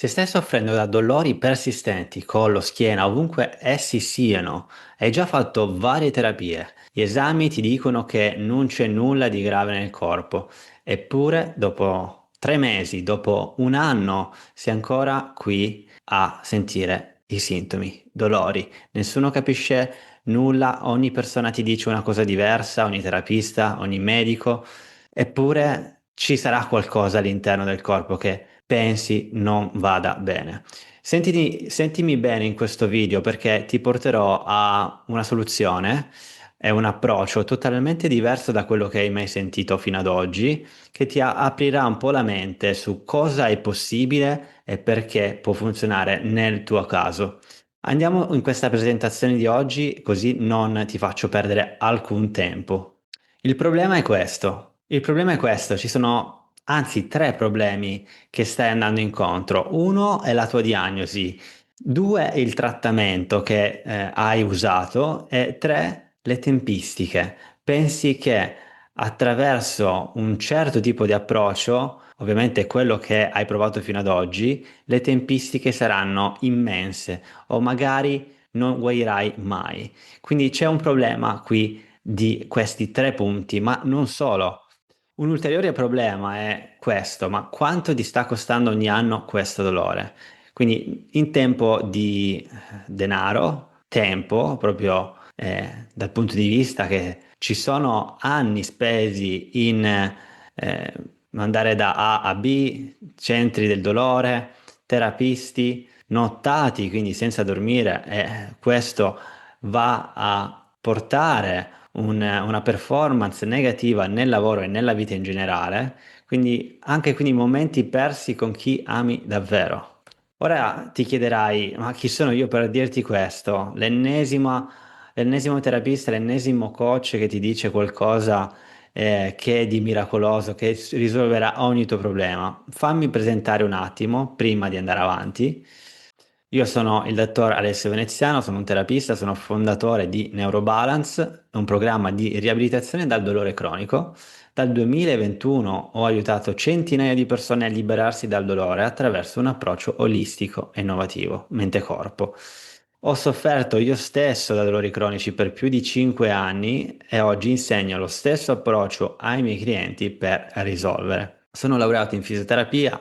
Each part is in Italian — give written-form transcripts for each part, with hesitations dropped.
Se stai soffrendo da dolori persistenti, collo, schiena, ovunque essi siano, hai già fatto varie terapie, gli esami ti dicono che non c'è nulla di grave nel corpo, eppure dopo 3 mesi, dopo un anno, sei ancora qui a sentire i sintomi, dolori. Nessuno capisce nulla, ogni persona ti dice una cosa diversa, ogni terapista, ogni medico. Eppure ci sarà qualcosa all'interno del corpo che pensi non vada bene. Sentimi bene in questo video perché ti porterò a una soluzione e un approccio totalmente diverso da quello che hai mai sentito fino ad oggi, che ti aprirà un po' la mente su cosa è possibile e perché può funzionare nel tuo caso. Andiamo in questa presentazione di oggi, così non ti faccio perdere alcun tempo. Il problema è questo. Il problema è questo. Ci sono anzi tre problemi che stai andando incontro. Uno è la tua diagnosi, due è il trattamento che hai usato e tre le tempistiche. Pensi che attraverso un certo tipo di approccio, ovviamente quello che hai provato fino ad oggi, le tempistiche saranno immense o magari non guarirai mai. Quindi c'è un problema qui di questi tre punti, ma non solo. Un ulteriore problema è questo, ma quanto ti sta costando ogni anno questo dolore? Quindi in tempo di denaro, tempo proprio dal punto di vista che ci sono anni spesi in andare da A a B, centri del dolore, terapisti, nottati, quindi senza dormire, e questo va a portare una performance negativa nel lavoro e nella vita in generale, quindi momenti persi con chi ami davvero. Ora ti chiederai, ma chi sono io per dirti questo? L'ennesimo terapista, l'ennesimo coach che ti dice qualcosa che è di miracoloso, che risolverà ogni tuo problema. Fammi presentare un attimo prima di andare avanti. Io sono il dottor Alessio Veneziano, sono un terapista, sono fondatore di Neurobalance, un programma di riabilitazione dal dolore cronico. Dal 2021 ho aiutato centinaia di persone a liberarsi dal dolore attraverso un approccio olistico e innovativo, mente-corpo. Ho sofferto io stesso da dolori cronici per più di 5 anni e oggi insegno lo stesso approccio ai miei clienti per risolvere. Sono laureato in fisioterapia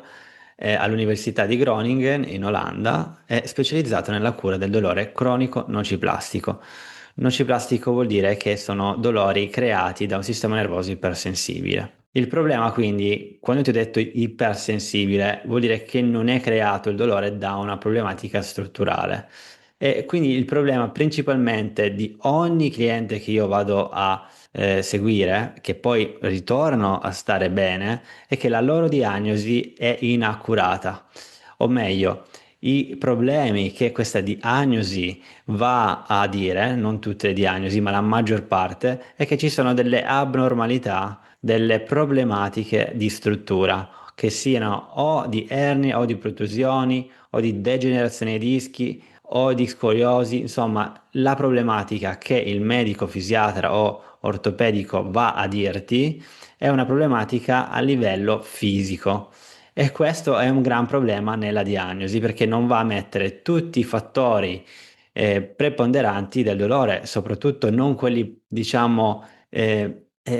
all'Università di Groningen in Olanda e specializzato nella cura del dolore cronico nociplastico. Nociplastico vuol dire che sono dolori creati da un sistema nervoso ipersensibile. Il problema quindi, quando ti ho detto ipersensibile, vuol dire che non è creato il dolore da una problematica strutturale. E quindi il problema principalmente di ogni cliente che io vado a seguire, che poi ritorno a stare bene, è che la loro diagnosi è inaccurata. O meglio, i problemi che questa diagnosi va a dire, non tutte le diagnosi, ma la maggior parte, è che ci sono delle abnormalità, delle problematiche di struttura, che siano o di ernie o di protrusioni o di degenerazione dei dischi o di scoliosi, insomma, la problematica che il medico fisiatra o ortopedico va a dirti è una problematica a livello fisico. E questo è un gran problema nella diagnosi perché non va a mettere tutti i fattori preponderanti del dolore, soprattutto non quelli, diciamo,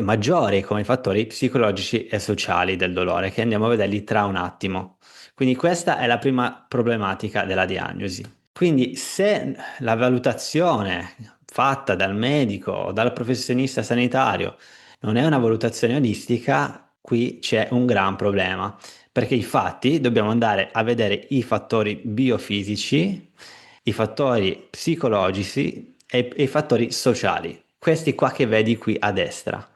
maggiori come i fattori psicologici e sociali del dolore, che andiamo a vederli tra un attimo. Quindi questa è la prima problematica della diagnosi. Quindi se la valutazione fatta dal medico o dal professionista sanitario non è una valutazione olistica, qui c'è un gran problema, perché infatti dobbiamo andare a vedere i fattori biofisici, i fattori psicologici e i fattori sociali, questi qua che vedi qui a destra.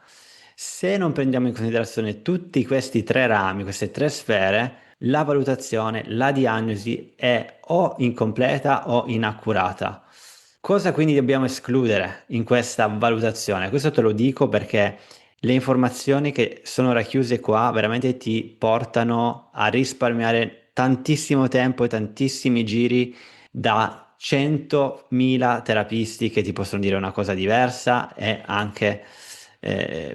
Se non prendiamo in considerazione tutti questi tre rami, queste tre sfere, la valutazione, la diagnosi è o incompleta o inaccurata. Cosa quindi dobbiamo escludere in questa valutazione? Questo te lo dico perché le informazioni che sono racchiuse qua veramente ti portano a risparmiare tantissimo tempo e tantissimi giri da 100.000 terapisti che ti possono dire una cosa diversa e anche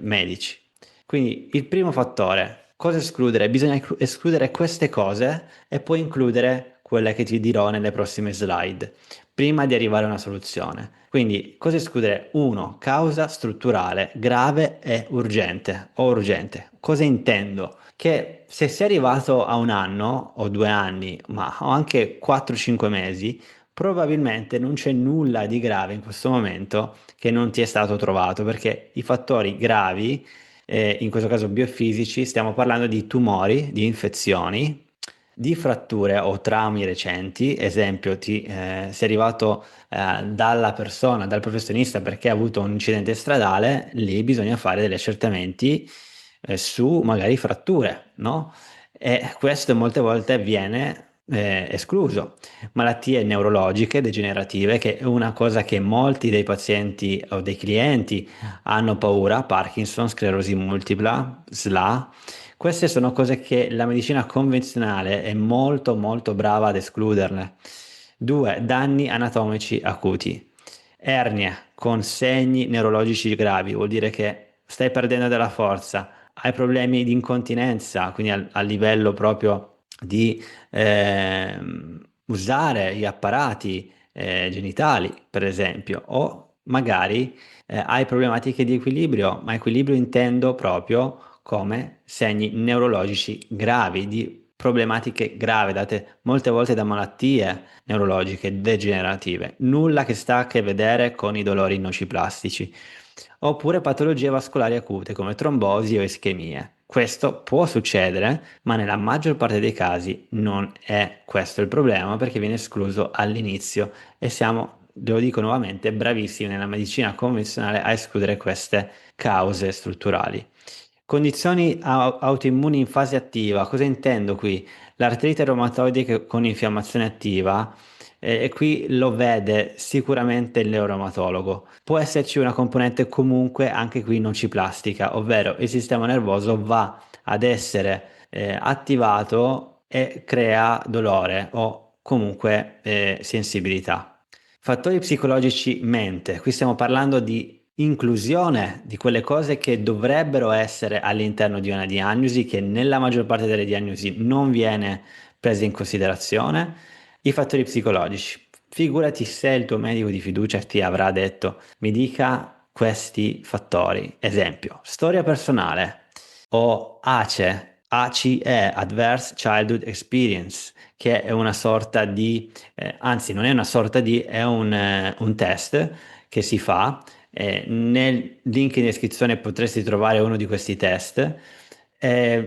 medici. Quindi il primo fattore. Cosa escludere? Bisogna escludere queste cose e poi includere quelle che ti dirò nelle prossime slide, prima di arrivare a una soluzione. Quindi, cosa escludere? 1. Causa strutturale, grave e urgente o urgente. Cosa intendo? Che se sei arrivato a un anno o 2 anni, ma o anche 4-5 mesi, probabilmente non c'è nulla di grave in questo momento che non ti è stato trovato, perché i fattori gravi, in questo caso biofisici, stiamo parlando di tumori, di infezioni, di fratture o traumi recenti. Esempio, sei arrivato dalla persona, dal professionista perché ha avuto un incidente stradale, lì bisogna fare degli accertamenti su magari fratture, no? E questo molte volte viene escluso. Malattie neurologiche degenerative, che è una cosa che molti dei pazienti o dei clienti hanno paura: Parkinson, sclerosi multipla, SLA. Queste sono cose che la medicina convenzionale è molto molto brava ad escluderle. 2. Danni anatomici acuti. Ernie con segni neurologici gravi, vuol dire che stai perdendo della forza, hai problemi di incontinenza, quindi a livello proprio di usare gli apparati genitali, per esempio, o magari hai problematiche di equilibrio, ma equilibrio intendo proprio come segni neurologici gravi, di problematiche gravi, date molte volte da malattie neurologiche degenerative, nulla che sta a che vedere con i dolori nociplastici, oppure patologie vascolari acute come trombosi o ischemie. Questo può succedere, ma nella maggior parte dei casi non è questo il problema, perché viene escluso all'inizio e siamo, lo dico nuovamente, bravissimi nella medicina convenzionale a escludere queste cause strutturali. Condizioni autoimmuni in fase attiva, cosa intendo qui? L'artrite reumatoide con infiammazione attiva, e qui lo vede sicuramente il neuromatologo. Può esserci una componente comunque anche qui nociplastica, ovvero il sistema nervoso va ad essere attivato e crea dolore o comunque sensibilità. Fattori psicologici mente, qui stiamo parlando di inclusione di quelle cose che dovrebbero essere all'interno di una diagnosi, che nella maggior parte delle diagnosi non viene presa in considerazione. I fattori psicologici. Figurati se il tuo medico di fiducia ti avrà detto: mi dica questi fattori. Esempio, storia personale o ACE, Adverse Childhood Experience, che è una sorta di, anzi non è una sorta di, è un test che si fa. Nel link in descrizione potresti trovare uno di questi test,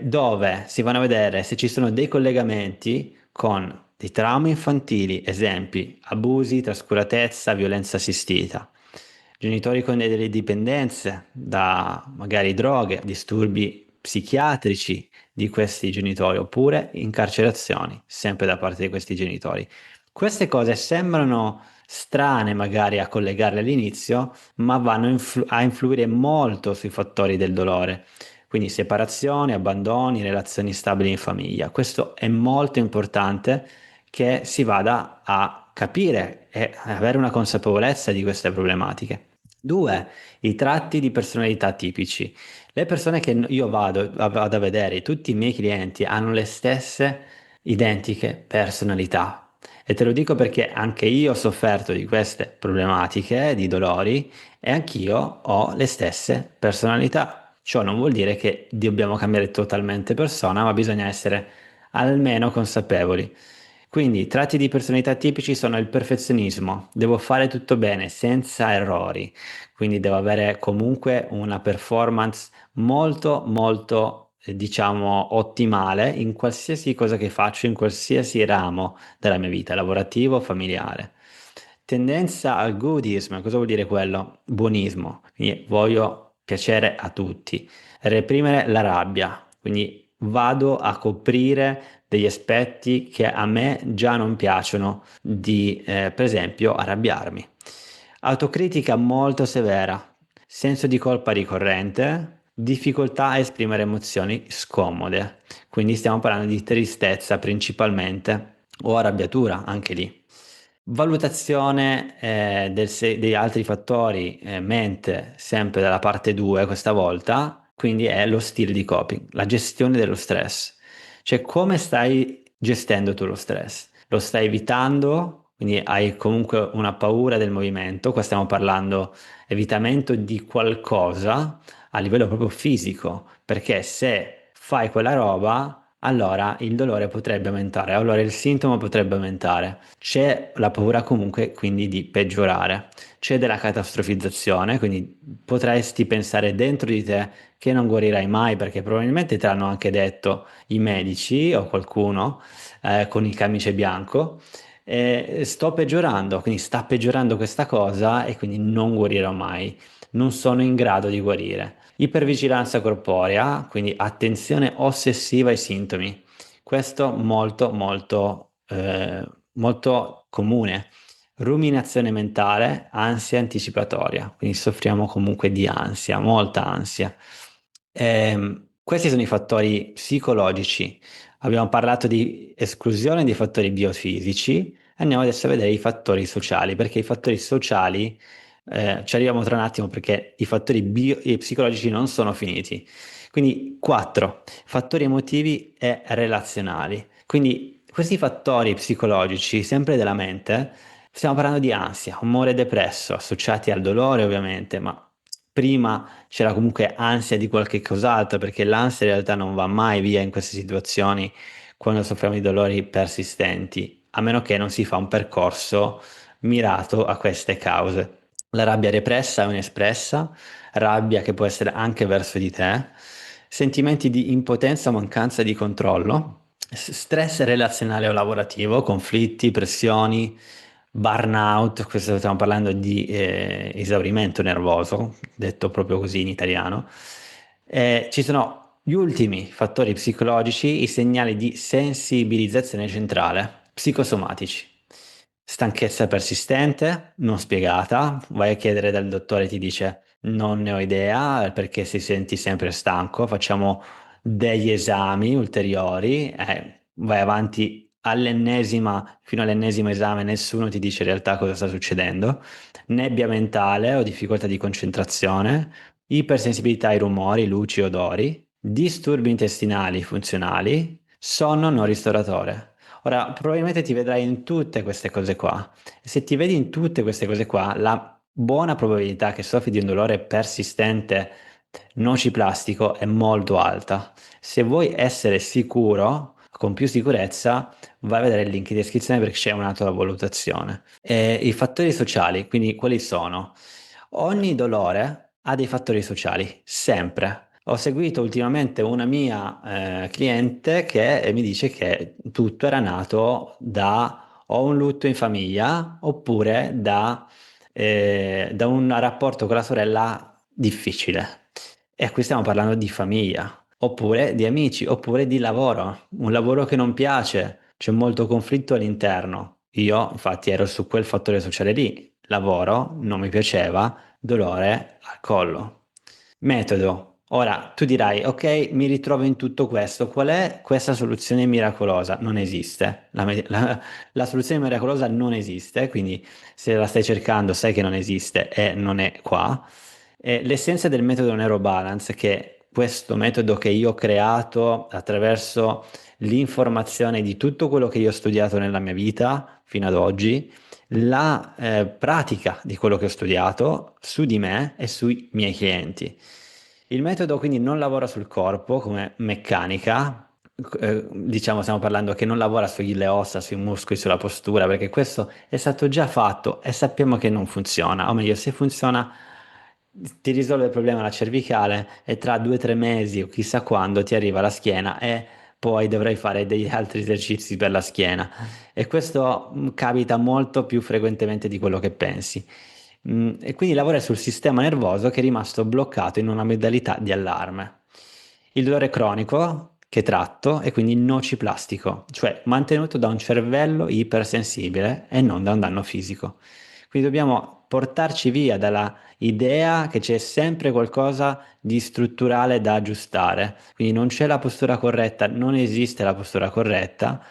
dove si vanno a vedere se ci sono dei collegamenti con dei traumi infantili, esempi, abusi, trascuratezza, violenza assistita, genitori con delle dipendenze da magari droghe, disturbi psichiatrici di questi genitori, oppure incarcerazioni, sempre da parte di questi genitori. Queste cose sembrano strane magari a collegarle all'inizio, ma vanno a influire molto sui fattori del dolore. Quindi separazioni, abbandoni, relazioni stabili in famiglia. Questo è molto importante, che si vada a capire e avere una consapevolezza di queste problematiche. 2. I tratti di personalità tipici. Le persone che io vado a vedere, tutti i miei clienti hanno le stesse identiche personalità. E te lo dico perché anche io ho sofferto di queste problematiche, di dolori, e anch'io ho le stesse personalità. Ciò non vuol dire che dobbiamo cambiare totalmente persona, ma bisogna essere almeno consapevoli. Quindi i tratti di personalità tipici sono il perfezionismo, devo fare tutto bene, senza errori, quindi devo avere comunque una performance molto molto diciamo ottimale in qualsiasi cosa che faccio, in qualsiasi ramo della mia vita, lavorativo o familiare. Tendenza al goodism, cosa vuol dire quello? Buonismo, quindi voglio piacere a tutti. Reprimere la rabbia, quindi vado a coprire degli aspetti che a me già non piacciono, di per esempio arrabbiarmi. Autocritica molto severa, senso di colpa ricorrente, difficoltà a esprimere emozioni scomode, quindi stiamo parlando di tristezza principalmente, o arrabbiatura anche lì. Valutazione degli altri fattori, mente, sempre dalla parte 2 questa volta, quindi è lo stile di coping, la gestione dello stress. Cioè, come stai gestendo tu lo stress? Lo stai evitando? Quindi hai comunque una paura del movimento, qua stiamo parlando evitamento di qualcosa a livello proprio fisico, perché se fai quella roba, allora il dolore potrebbe aumentare, allora il sintomo potrebbe aumentare. C'è la paura comunque quindi di peggiorare, c'è della catastrofizzazione, quindi potresti pensare dentro di te che non guarirai mai, perché probabilmente te l'hanno anche detto i medici o qualcuno con il camice bianco. Sto peggiorando, quindi sta peggiorando questa cosa e quindi non guarirò mai, non sono in grado di guarire. Ipervigilanza corporea, quindi attenzione ossessiva ai sintomi. Questo molto molto molto comune. Ruminazione mentale, ansia anticipatoria, quindi soffriamo comunque di ansia, molta ansia. Questi sono i fattori psicologici. Abbiamo parlato di esclusione di fattori biofisici. Andiamo adesso a vedere i fattori sociali, perché i fattori sociali, ci arriviamo tra un attimo perché i fattori e psicologici non sono finiti. Quindi 4 fattori emotivi e relazionali. Quindi questi fattori psicologici, sempre della mente, stiamo parlando di ansia, umore depresso, associati al dolore ovviamente, ma prima c'era comunque ansia di qualche cos'altro, perché l'ansia in realtà non va mai via in queste situazioni quando soffriamo di dolori persistenti, a meno che non si fa un percorso mirato a queste cause. La rabbia repressa è un'espressa, rabbia che può essere anche verso di te, sentimenti di impotenza o mancanza di controllo, stress relazionale o lavorativo, conflitti, pressioni, burnout, questo stiamo parlando di esaurimento nervoso, detto proprio così in italiano. Ci sono gli ultimi fattori psicologici, i segnali di sensibilizzazione centrale, psicosomatici. Stanchezza persistente, non spiegata, vai a chiedere dal dottore, ti dice non ne ho idea perché si senti sempre stanco, facciamo degli esami ulteriori, vai avanti all'ennesima, fino all'ennesimo esame, nessuno ti dice in realtà cosa sta succedendo, nebbia mentale o difficoltà di concentrazione, ipersensibilità ai rumori, luci, odori, disturbi intestinali funzionali, sonno non ristoratore. Ora, probabilmente ti vedrai in tutte queste cose qua. E se ti vedi in tutte queste cose qua, la buona probabilità che soffri di un dolore persistente nociplastico è molto alta. Se vuoi essere sicuro, con più sicurezza, vai a vedere il link in descrizione perché c'è un'autovalutazione. I fattori sociali, quindi quali sono? Ogni dolore ha dei fattori sociali, sempre. Ho seguito ultimamente una mia cliente che mi dice che tutto era nato da o un lutto in famiglia oppure da un rapporto con la sorella difficile. E qui stiamo parlando di famiglia, oppure di amici, oppure di lavoro, un lavoro che non piace, c'è molto conflitto all'interno. Io infatti ero su quel fattore sociale lì, lavoro, non mi piaceva, dolore al collo. Metodo. Ora tu dirai, ok, mi ritrovo in tutto questo, qual è questa soluzione miracolosa? Non esiste. La soluzione miracolosa non esiste, quindi se la stai cercando sai che non esiste e non è qua. L'essenza del metodo Neurobalance, che è questo metodo che io ho creato attraverso l'informazione di tutto quello che io ho studiato nella mia vita fino ad oggi, la pratica di quello che ho studiato su di me e sui miei clienti. Il metodo quindi non lavora sul corpo come meccanica, diciamo stiamo parlando che non lavora sulle ossa, sui muscoli, sulla postura, perché questo è stato già fatto e sappiamo che non funziona, o meglio, se funziona ti risolve il problema alla cervicale e tra 2 o 3 mesi o chissà quando ti arriva la schiena e poi dovrai fare degli altri esercizi per la schiena. E questo capita molto più frequentemente di quello che pensi. E quindi lavora sul sistema nervoso che è rimasto bloccato in una modalità di allarme. Il dolore cronico che tratto è quindi nociplastico, cioè mantenuto da un cervello ipersensibile e non da un danno fisico. Quindi dobbiamo portarci via dalla idea che c'è sempre qualcosa di strutturale da aggiustare. Quindi non c'è la postura corretta, non esiste la postura corretta.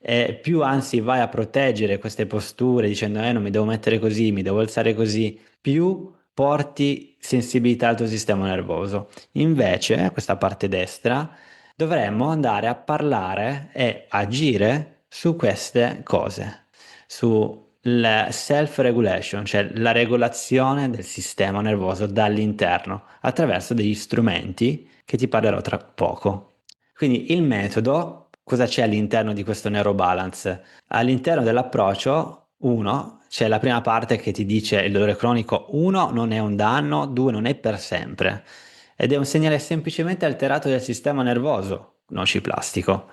E più anzi vai a proteggere queste posture dicendo non mi devo mettere così, mi devo alzare così, più porti sensibilità al tuo sistema nervoso. Invece, questa parte destra, dovremmo andare a parlare e agire su queste cose, sul self-regulation, cioè la regolazione del sistema nervoso dall'interno, attraverso degli strumenti che ti parlerò tra poco. Quindi il metodo, cosa c'è all'interno di questo neurobalance? All'interno dell'approccio, uno, c'è la prima parte che ti dice il dolore cronico, uno, non è un danno, due, non è per sempre, ed è un segnale semplicemente alterato del sistema nervoso nociplastico.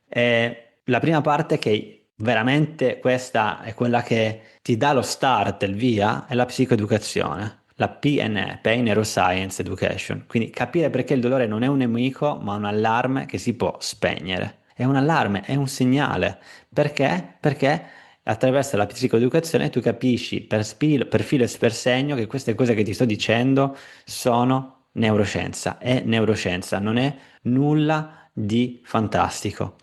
E la prima parte che veramente questa è quella che ti dà lo start, il via, è la psicoeducazione. La PNE, Pain Neuroscience Education, quindi capire perché il dolore non è un nemico ma un allarme che si può spegnere. È un allarme, è un segnale. Perché? Perché attraverso la psicoeducazione tu capisci per filo e per segno che queste cose che ti sto dicendo sono neuroscienza, è neuroscienza, non è nulla di fantastico.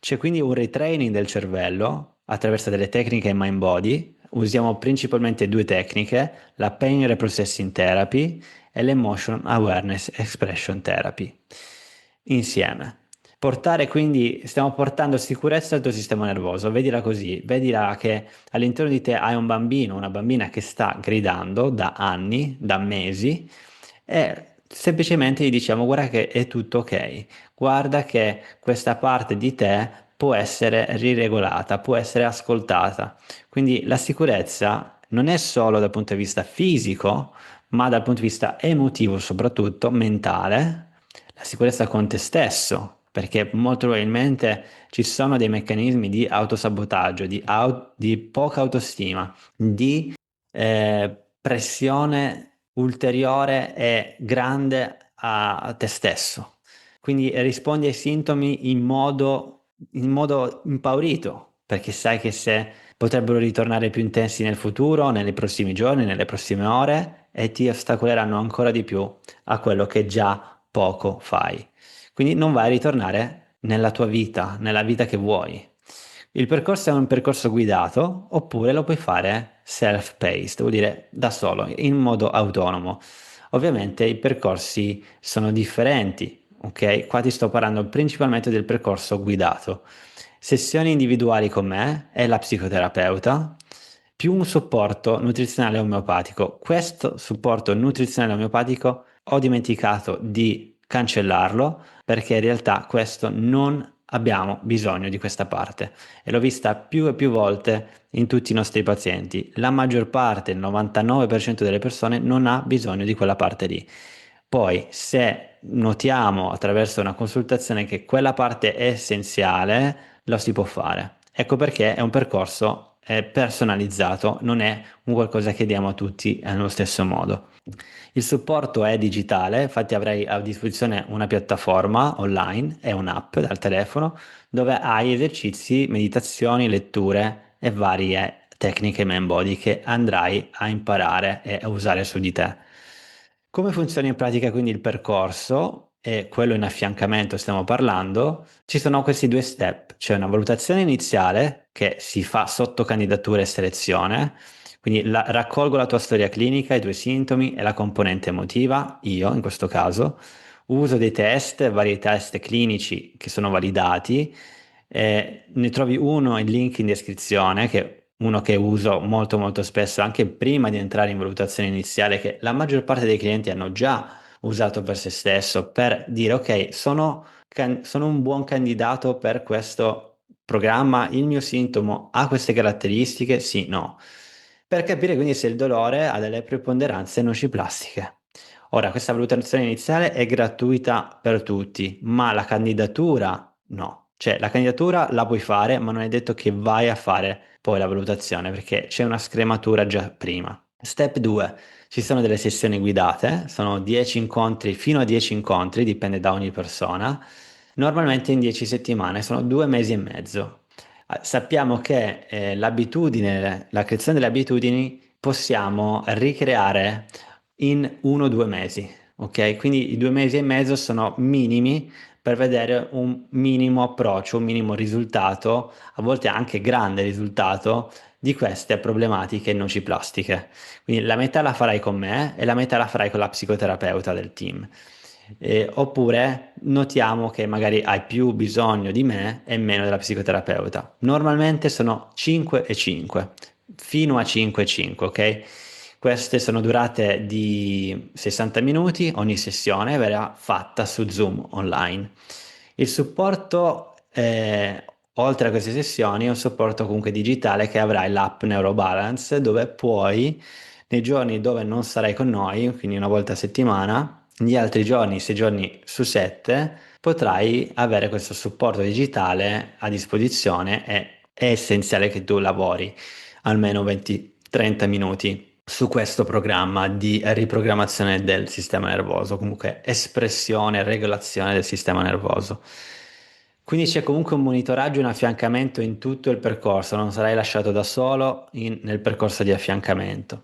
C'è quindi un retraining del cervello attraverso delle tecniche mind body. Usiamo principalmente due tecniche, la Pain Reprocessing Therapy e l'Emotion Awareness Expression Therapy. Insieme. Portare quindi, stiamo portando sicurezza al tuo sistema nervoso, vedila così, vedila che all'interno di te hai un bambino, una bambina che sta gridando da anni, da mesi, e semplicemente gli diciamo guarda che è tutto ok, guarda che questa parte di te può essere riregolata, può essere ascoltata. Quindi la sicurezza non è solo dal punto di vista fisico, ma dal punto di vista emotivo, soprattutto mentale, la sicurezza con te stesso, perché molto probabilmente ci sono dei meccanismi di autosabotaggio, di poca autostima, di pressione ulteriore e grande a te stesso. Quindi rispondi ai sintomi in modo impaurito, perché sai che se potrebbero ritornare più intensi nel futuro, nei prossimi giorni, nelle prossime ore, e ti ostacoleranno ancora di più a quello che già poco fai. Quindi non vai a ritornare nella tua vita, nella vita che vuoi. Il percorso è un percorso guidato oppure lo puoi fare self-paced, vuol dire da solo, in modo autonomo. Ovviamente i percorsi sono differenti, ok? Qua ti sto parlando principalmente del percorso guidato. Sessioni individuali con me e la psicoterapeuta, più un supporto nutrizionale omeopatico. Questo supporto nutrizionale omeopatico ho dimenticato di cancellarlo perché in realtà questo non abbiamo bisogno di questa parte e l'ho vista più e più volte in tutti i nostri pazienti. La maggior parte, il 99% delle persone non ha bisogno di quella parte lì. Poi, se notiamo attraverso una consultazione che quella parte è essenziale, lo si può fare. Ecco perché è un percorso personalizzato, non è un qualcosa che diamo a tutti nello stesso modo. Il supporto è digitale, infatti avrai a disposizione una piattaforma online e un'app dal telefono dove hai esercizi, meditazioni, letture e varie tecniche mind body che andrai a imparare e a usare su di te. Come funziona in pratica quindi il percorso e quello in affiancamento stiamo parlando? Ci sono questi due step, c'è una valutazione iniziale che si fa sotto candidatura e selezione, quindi raccolgo la tua storia clinica, i tuoi sintomi e la componente emotiva, io in questo caso, uso dei test, vari test clinici che sono validati, ne trovi uno in link in descrizione, che è uno che uso molto molto spesso anche prima di entrare in valutazione iniziale, che la maggior parte dei clienti hanno già usato per se stesso, per dire ok, sono un buon candidato per questo programma, il mio sintomo ha queste caratteristiche? Sì, no. Per capire quindi se il dolore ha delle preponderanze nociplastiche. Ora, questa valutazione iniziale è gratuita per tutti, ma la candidatura no. Cioè, la candidatura la puoi fare, ma non è detto che vai a fare poi la valutazione, perché c'è una scrematura già prima. Step 2. Ci sono delle sessioni guidate, sono 10 incontri, fino a 10 incontri, dipende da ogni persona, normalmente in 10 settimane, sono 2 mesi e mezzo. Sappiamo che la creazione delle abitudini possiamo ricreare in 1 o 2 mesi, ok? Quindi i 2 mesi e mezzo sono minimi per vedere un minimo approccio, un minimo risultato, a volte anche grande risultato, di queste problematiche nociplastiche. Quindi la metà la farai con me e la metà la farai con la psicoterapeuta del team. Oppure notiamo che magari hai più bisogno di me e meno della psicoterapeuta. Normalmente sono 5 e 5, fino a 5 e 5, ok? Queste sono durate di 60 minuti, ogni sessione verrà fatta su Zoom online. Il supporto, oltre a queste sessioni, è un supporto comunque digitale che avrai l'app Neurobalance dove puoi, nei giorni dove non sarai con noi, quindi una volta a settimana, gli altri giorni, 6 giorni su 7, potrai avere questo supporto digitale a disposizione e è essenziale che tu lavori almeno 20-30 minuti su questo programma di riprogrammazione del sistema nervoso, comunque espressione e regolazione del sistema nervoso. Quindi c'è comunque un monitoraggio e un affiancamento in tutto il percorso, non sarai lasciato da solo nel percorso di affiancamento.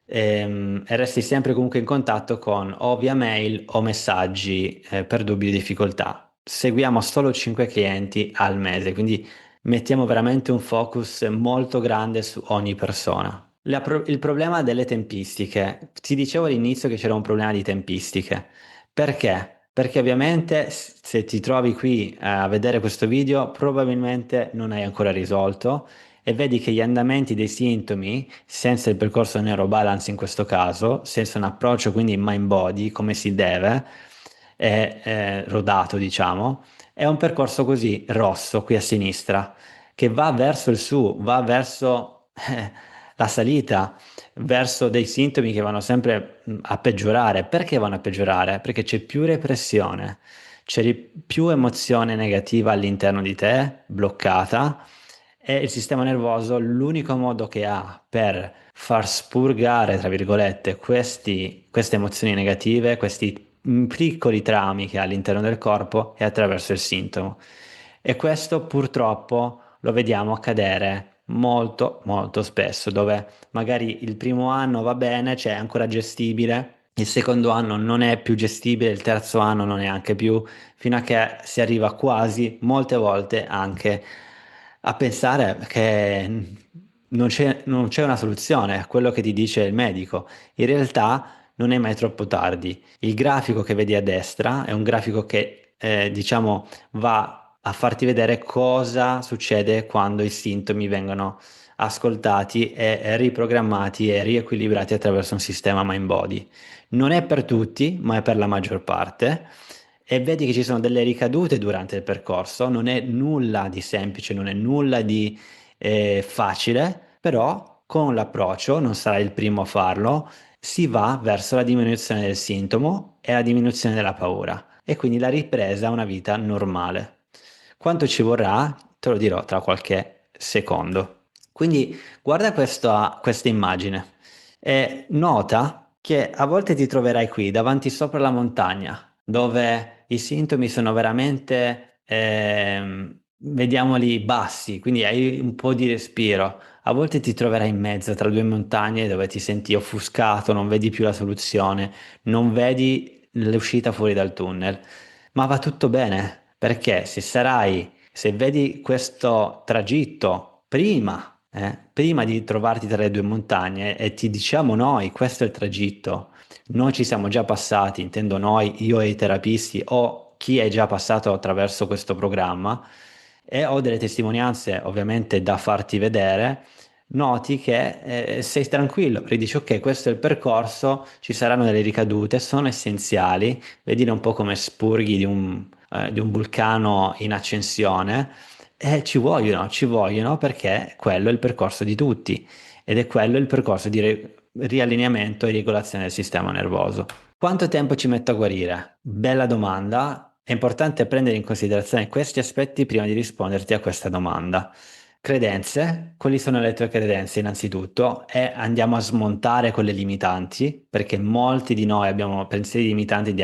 E resti sempre comunque in contatto con o via mail o messaggi per dubbi o difficoltà. Seguiamo solo 5 clienti al mese, quindi mettiamo veramente un focus molto grande su ogni persona. Il problema delle tempistiche. Ti dicevo all'inizio che c'era un problema di tempistiche. Perché? Perché ovviamente se ti trovi qui a vedere questo video, probabilmente non hai ancora risolto e vedi che gli andamenti dei sintomi, senza il percorso neurobalance in questo caso, senza un approccio quindi mind body come si deve, è rodato diciamo, è un percorso così rosso qui a sinistra che va verso il su, va verso la salita, verso dei sintomi che vanno sempre a peggiorare. Perché vanno a peggiorare? Perché c'è più repressione, più emozione negativa all'interno di te, bloccata, e il sistema nervoso l'unico modo che ha per far spurgare, tra virgolette, queste emozioni negative, questi piccoli traumi che ha all'interno del corpo è attraverso il sintomo. E questo purtroppo lo vediamo accadere molto molto spesso, dove magari il primo anno va bene, cioè è ancora gestibile, il secondo anno non è più gestibile, il terzo anno non è anche più, fino a che si arriva quasi, molte volte anche a pensare che non c'è una soluzione a quello che ti dice il medico. In realtà non è mai troppo tardi. Il grafico che vedi a destra è un grafico che, diciamo, va a farti vedere cosa succede quando i sintomi vengono ascoltati e riprogrammati e riequilibrati attraverso un sistema mind body. Non è per tutti, ma è per la maggior parte. E vedi che ci sono delle ricadute durante il percorso, non è nulla di semplice, non è nulla di facile, però con l'approccio, non sarai il primo a farlo, si va verso la diminuzione del sintomo e la diminuzione della paura e quindi la ripresa a una vita normale. Quanto ci vorrà? Te lo dirò tra qualche secondo. Quindi guarda questa immagine e nota che a volte ti troverai qui davanti sopra la montagna, dove i sintomi sono veramente, vediamoli, bassi, quindi hai un po' di respiro. A volte ti troverai in mezzo tra due montagne dove ti senti offuscato, non vedi più la soluzione, non vedi l'uscita fuori dal tunnel, ma va tutto bene, perché se vedi questo tragitto prima di trovarti tra le due montagne e ti diciamo noi, questo è il tragitto, noi ci siamo già passati, intendo noi, io e i terapisti o chi è già passato attraverso questo programma e ho delle testimonianze ovviamente da farti vedere, noti che sei tranquillo, perché dici ok, questo è il percorso, ci saranno delle ricadute, sono essenziali, vedile un po' come spurghi di un vulcano in accensione, e ci vogliono perché quello è il percorso di tutti ed è quello il percorso di riallineamento e regolazione del sistema nervoso. Quanto tempo ci mette a guarire? Bella domanda. È importante prendere in considerazione questi aspetti prima di risponderti a questa domanda. Credenze, quali sono le tue credenze innanzitutto? E andiamo a smontare quelle limitanti, perché molti di noi abbiamo pensieri limitanti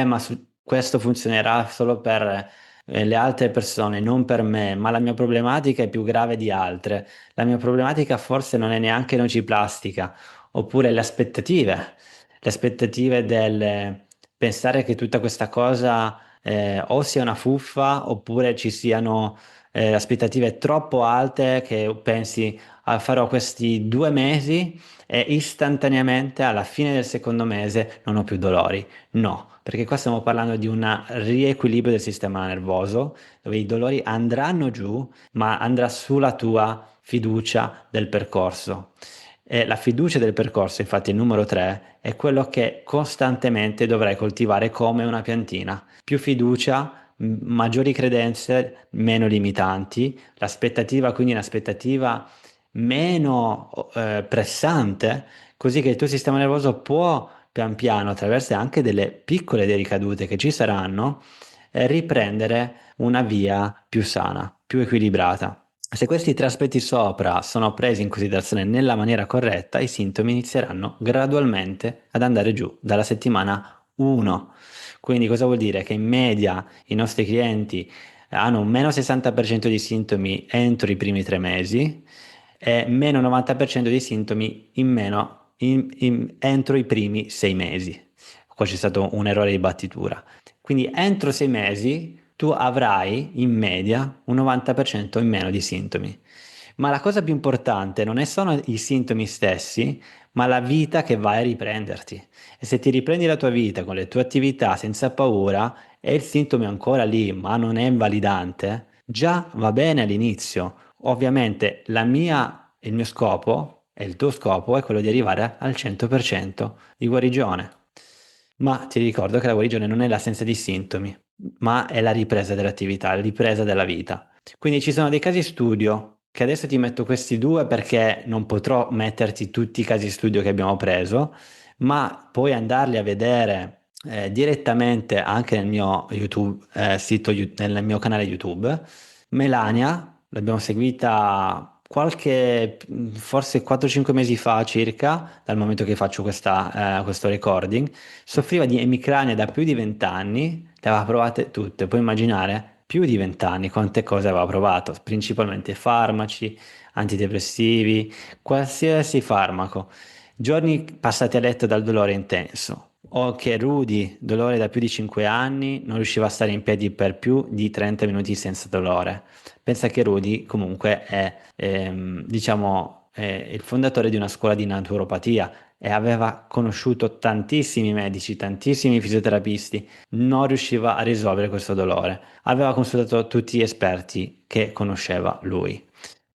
ma questo funzionerà solo per le altre persone, non per me, ma la mia problematica è più grave di altre. La mia problematica forse non è neanche nociplastica, oppure le aspettative del pensare che tutta questa cosa o sia una fuffa oppure ci siano aspettative troppo alte che pensi farò questi 2 mesi e istantaneamente alla fine del secondo mese non ho più dolori. No, perché qua stiamo parlando di un riequilibrio del sistema nervoso dove i dolori andranno giù, ma andrà sulla tua fiducia del percorso. E la fiducia del percorso, infatti, il numero 3, è quello che costantemente dovrai coltivare come una piantina. Più fiducia, maggiori credenze, meno limitanti, l'aspettativa quindi è un'aspettativa meno pressante, così che il tuo sistema nervoso può pian piano, attraverso anche delle piccole ricadute che ci saranno, riprendere una via più sana, più equilibrata. Se questi tre aspetti sopra sono presi in considerazione nella maniera corretta, i sintomi inizieranno gradualmente ad andare giù dalla settimana 1. Quindi cosa vuol dire? Che in media i nostri clienti hanno un meno 60% di sintomi entro i primi 3 mesi e meno 90% di sintomi in meno entro i primi 6 mesi. Qua c'è stato un errore di battitura. Quindi entro 6 mesi tu avrai in media un 90% in meno di sintomi. Ma la cosa più importante non è solo i sintomi stessi, ma la vita che vai a riprenderti. E se ti riprendi la tua vita con le tue attività senza paura e il sintomo è ancora lì, ma non è invalidante, già va bene all'inizio. Ovviamente il mio scopo e il tuo scopo è quello di arrivare al 100% di guarigione. Ma ti ricordo che la guarigione non è l'assenza di sintomi, ma è la ripresa dell'attività, la ripresa della vita. Quindi ci sono dei casi studio, che adesso ti metto questi due perché non potrò metterti tutti i casi studio che abbiamo preso, ma puoi andarli a vedere direttamente anche nel mio YouTube, nel mio canale YouTube. Melania, l'abbiamo seguita forse 4-5 mesi fa circa, dal momento che faccio questo recording, soffriva di emicrania da più di 20 anni, le aveva provate tutte, puoi immaginare più di 20 anni quante cose aveva provato, principalmente farmaci, antidepressivi, qualsiasi farmaco. Giorni passati a letto dal dolore intenso. O che Rudy, dolore da più di 5 anni, non riusciva a stare in piedi per più di 30 minuti senza dolore. Pensa che Rudy comunque è, diciamo, è il fondatore di una scuola di naturopatia e aveva conosciuto tantissimi medici, tantissimi fisioterapisti, non riusciva a risolvere questo dolore. Aveva consultato tutti gli esperti che conosceva lui.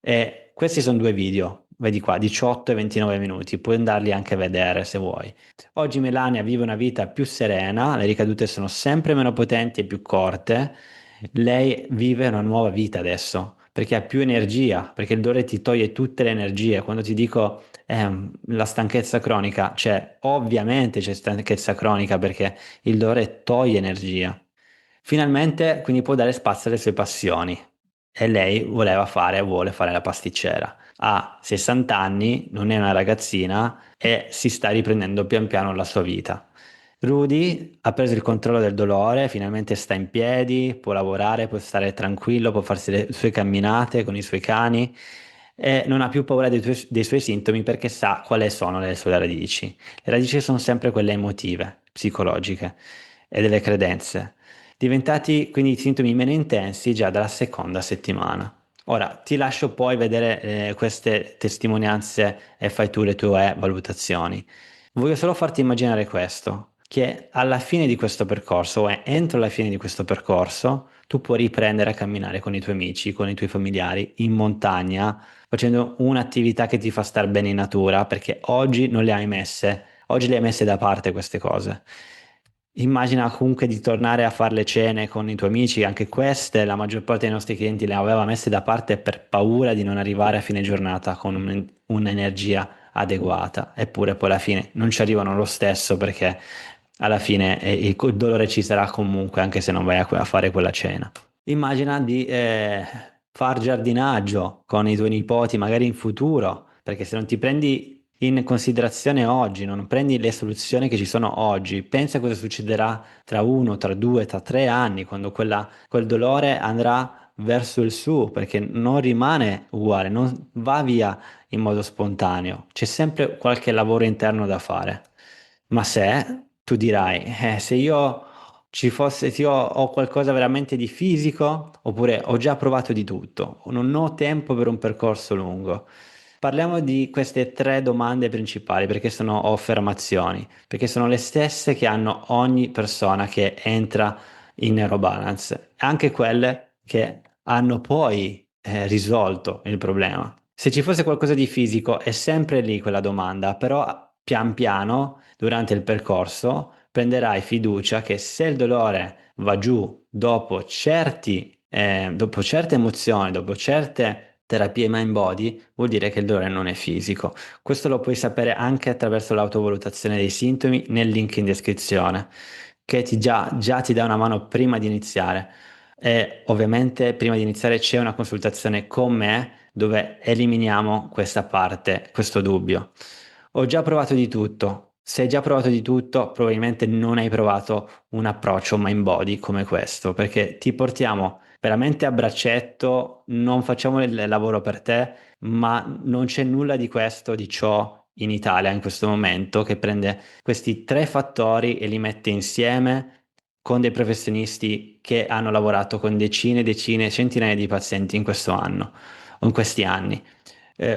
E questi sono due video, vedi qua, 18 e 29 minuti, puoi andarli anche a vedere se vuoi. Oggi Melania vive una vita più serena, le ricadute sono sempre meno potenti e più corte. Lei vive una nuova vita adesso, perché ha più energia, perché il dolore ti toglie tutte le energie. Quando ti dico la stanchezza cronica, ovviamente c'è stanchezza cronica perché il dolore toglie energia. Finalmente quindi può dare spazio alle sue passioni e lei vuole fare la pasticcera. Ha 60 anni, non è una ragazzina e si sta riprendendo pian piano la sua vita. Rudy ha preso il controllo del dolore, finalmente sta in piedi, può lavorare, può stare tranquillo, può farsi le sue camminate con i suoi cani e non ha più paura dei suoi sintomi perché sa quali sono le sue radici. Le radici sono sempre quelle emotive, psicologiche e delle credenze, diventati quindi sintomi meno intensi già dalla seconda settimana. Ora ti lascio poi vedere queste testimonianze e fai tu le tue valutazioni. Voglio solo farti immaginare questo, che alla fine di questo percorso, o entro la fine di questo percorso, tu puoi riprendere a camminare con i tuoi amici, con i tuoi familiari, in montagna, facendo un'attività che ti fa star bene in natura, perché oggi non le hai messe, oggi le hai messe da parte queste cose. Immagina comunque di tornare a fare le cene con i tuoi amici, anche queste la maggior parte dei nostri clienti le aveva messe da parte per paura di non arrivare a fine giornata con un'energia adeguata, eppure poi alla fine non ci arrivano lo stesso perché alla fine il dolore ci sarà comunque anche se non vai a fare quella cena. Immagina di far giardinaggio con i tuoi nipoti magari in futuro, perché se non ti prendi in considerazione oggi, non prendi le soluzioni che ci sono oggi, pensa cosa succederà tra 1, tra 2, tra 3 anni, quando quel dolore andrà verso il su, perché non rimane uguale, non va via in modo spontaneo, c'è sempre qualche lavoro interno da fare. Ma se tu dirai, se io ci fosse, sì, ho qualcosa veramente di fisico, oppure ho già provato di tutto, o non ho tempo per un percorso lungo. Parliamo di queste tre domande principali, perché sono affermazioni, perché sono le stesse che hanno ogni persona che entra in Neurobalance, anche quelle che hanno poi risolto il problema. Se ci fosse qualcosa di fisico, è sempre lì quella domanda, però pian piano, durante il percorso, prenderai fiducia che se il dolore va giù dopo certe emozioni, dopo certe terapie mind body, vuol dire che il dolore non è fisico. Questo lo puoi sapere anche attraverso l'autovalutazione dei sintomi nel link in descrizione, che già ti dà una mano prima di iniziare. E ovviamente prima di iniziare c'è una consultazione con me dove eliminiamo questa parte, questo dubbio. Ho già provato di tutto. Se hai già provato di tutto, probabilmente non hai provato un approccio mind body come questo, perché ti portiamo veramente a braccetto, non facciamo il lavoro per te, ma non c'è nulla di questo, di ciò in Italia in questo momento che prende questi tre fattori e li mette insieme con dei professionisti che hanno lavorato con decine, decine, centinaia di pazienti in questo anno o in questi anni.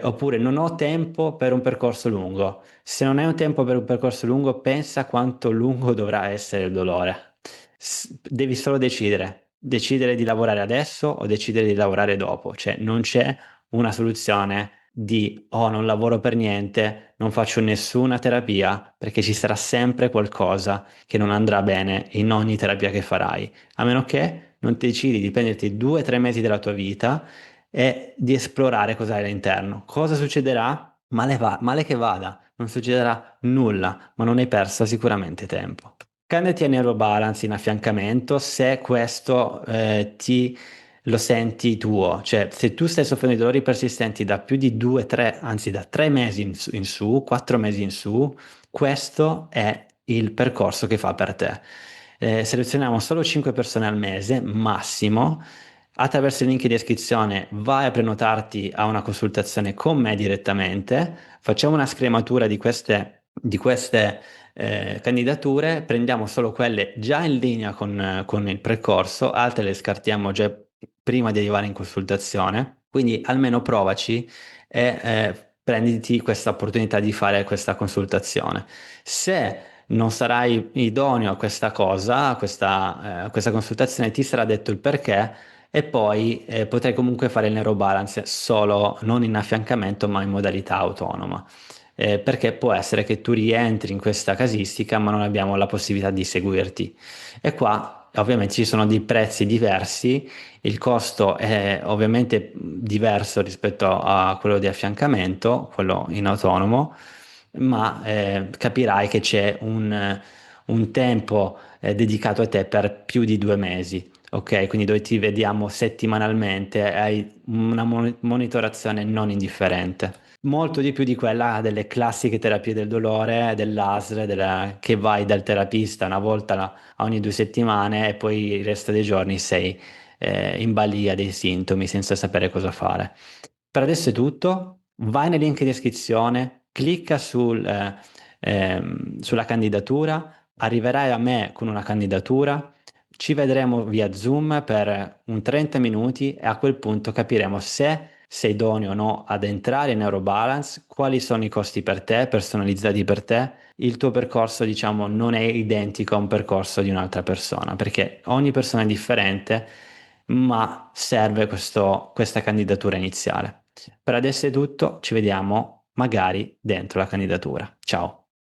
Oppure non ho tempo per un percorso lungo. Se non hai un tempo per un percorso lungo, pensa quanto lungo dovrà essere il dolore. Devi solo decidere di lavorare adesso o decidere di lavorare dopo. Cioè, non c'è una soluzione di oh, non lavoro per niente, non faccio nessuna terapia, perché ci sarà sempre qualcosa che non andrà bene in ogni terapia che farai, a meno che non ti decidi di prenderti 2 o 3 mesi della tua vita e di esplorare cosa hai all'interno. Cosa succederà? Male che vada, non succederà nulla, ma non hai perso sicuramente tempo. Candidati a Neurobalance in affiancamento se questo ti lo senti tuo, cioè se tu stai soffrendo di dolori persistenti da più di 2, 3, anzi da 3 mesi in su, 4 mesi in su, questo è il percorso che fa per te. Selezioniamo solo 5 persone al mese, massimo. Attraverso il link di iscrizione vai a prenotarti a una consultazione con me direttamente, facciamo una scrematura di queste candidature, prendiamo solo quelle già in linea con il percorso, altre le scartiamo già prima di arrivare in consultazione, quindi almeno provaci e prenditi questa opportunità di fare questa consultazione. Se non sarai idoneo a questa cosa, a questa consultazione, ti sarà detto il perché e poi potrai comunque fare il neurobalance solo non in affiancamento ma in modalità autonoma. Perché può essere che tu rientri in questa casistica ma non abbiamo la possibilità di seguirti. E qua ovviamente ci sono dei prezzi diversi, il costo è ovviamente diverso rispetto a quello di affiancamento, quello in autonomo, ma capirai che c'è un tempo dedicato a te per più di 2 mesi. Ok, quindi dove ti vediamo settimanalmente, hai una monitorazione non indifferente. Molto di più di quella delle classiche terapie del dolore, dell'ASL, che vai dal terapista una volta a ogni 2 settimane e poi il resto dei giorni sei in balia dei sintomi senza sapere cosa fare. Per adesso è tutto. Vai nel link di iscrizione, clicca sulla candidatura, arriverai a me con una candidatura, ci vedremo via Zoom per un 30 minuti e a quel punto capiremo se sei idoneo o no ad entrare in Neurobalance, quali sono i costi per te, personalizzati per te. Il tuo percorso, diciamo, non è identico a un percorso di un'altra persona, perché ogni persona è differente, ma serve questa candidatura iniziale. Per adesso è tutto, ci vediamo magari dentro la candidatura. Ciao.